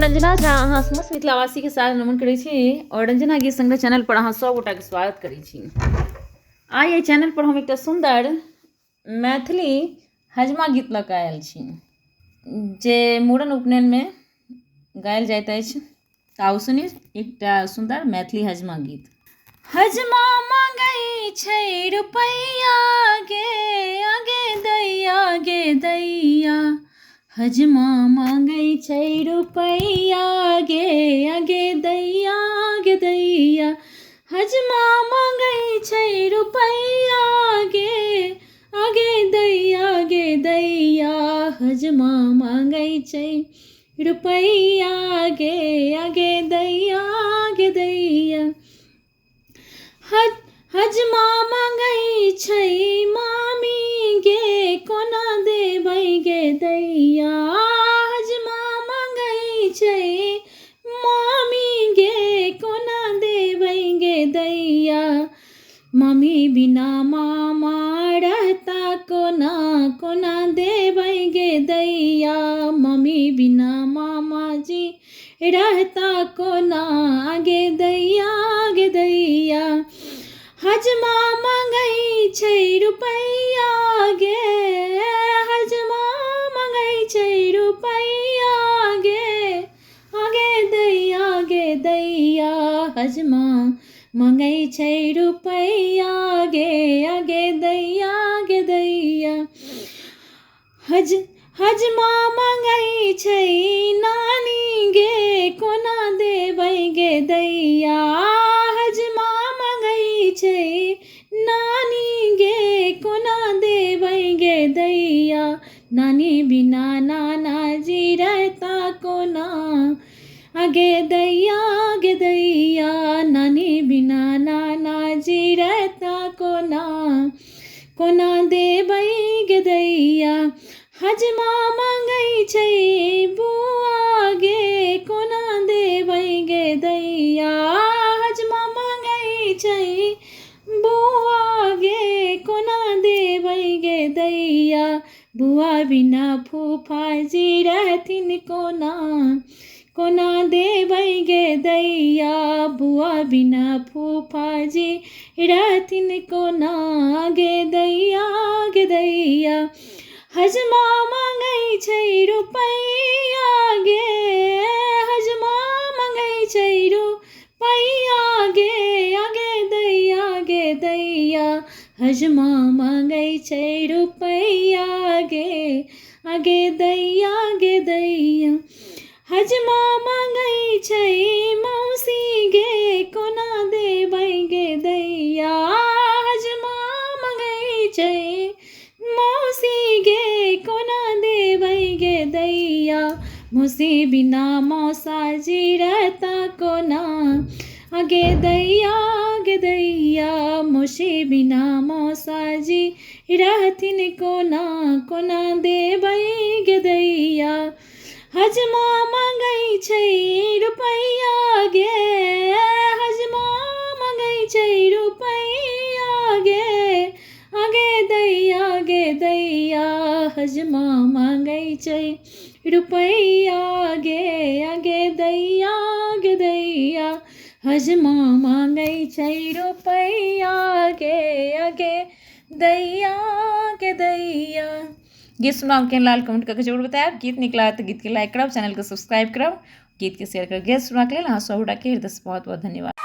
रंजना झा अहाँ समस्त मिथिलावासी के साथ नमन करै छी और रंजना गीत संग्रह चैनल पर अहाँ सब गोटा के स्वागत करै छी। आइ एहि चैनल पर हम एकटा सुंदर मैथिली हजमा गीत लऽ कऽ आयल छी जे मूड़न उपनयन में गायल जाइत अछि। आउ सुनी एकटा सुंदर मैथिली हजमा गीत। हजमा मांगै छै रुपैया गे आगे दैया गे दैया, हजमा मांगै छै रुपैया गे आगे दैया गे दैया, हजमा मांगै छै रुपैया गे आगे दैया गे दैया, हजमा मांगै छै रुपैया गे आगे दैया गे दैया। हजमा मांगै छै मामी गे कोना देबै गे दैया, हजमा मांगै छै मामी गे कोना देबै गे दैया, मम्मी बिना मामा रहता कोना कोना देबै गे दैया, मम्मी बिना मामा जी रहता कोना आगे दैया गे दैया। हजमा मांगै छै रुपैया गे, हजमा मांगै छै रुपैया गे आगे दैया गे दैया, हजमा मांगै छै रुपैया गे आगे दैया गे दैया। हजमा मांगै छै नानी गे कोना देबै गे दैया, हजमा मांगै छै नानी गे कोना देबै गे दैया, नानी बिना नाना जी रहता कोना आगे दैया गे दैया, नानी बिना नाना जी रहता कोना कोना देबै गे दैया। हजमा मांगै छै बुआ गे कोना देबै गे दैया, हजमा मांगै छै बुआ गे कोना देबै गे दैया, बुआ बिना फूफा जी रहथिन कोना कोना देबै गे दैया, बुआ बिना फूफा जी रहथिन कोना गे दैया गे दैया। हजमा मांगै छै रुपैया गे, हजमा मांगै छै रुपैया गे आगे दैया गे दैया, हजमा मांगै छै रुपैया गे आगे दैया गे दैया। हजमा मांगै छै मौसी गे कोना देबै गे दैया, हजमा मांगै छै मौसी गे कोना देबै गे दैया, मौसी बिना मौसा जी रहता कोना आगे दैया गे दैया, मौसी बिना मौसा जी रहथिन कोना कोना देबै गे दैया। हजमा मांगै छै रुपैया गे, हजमा मांगै छै रुपैया गे आगे दैया गे दैया, हजमा मांगै छै रुपैया गे आगे दैया गे दैया, हजमा मांगै छै रुपैया गे आगे दैया गे दैया। गीत सुनाओ केहन लागल कमेंट करके जरूर बतायब। गीत नीक लागत तऽ गीत के लाइक करब, चैनल के सब्सक्राइब करब, गीत के शेयर करब। गीत सुनबाक लेल अहाँ सब गोटा के हृदय से बहुत बहुत धन्यवाद।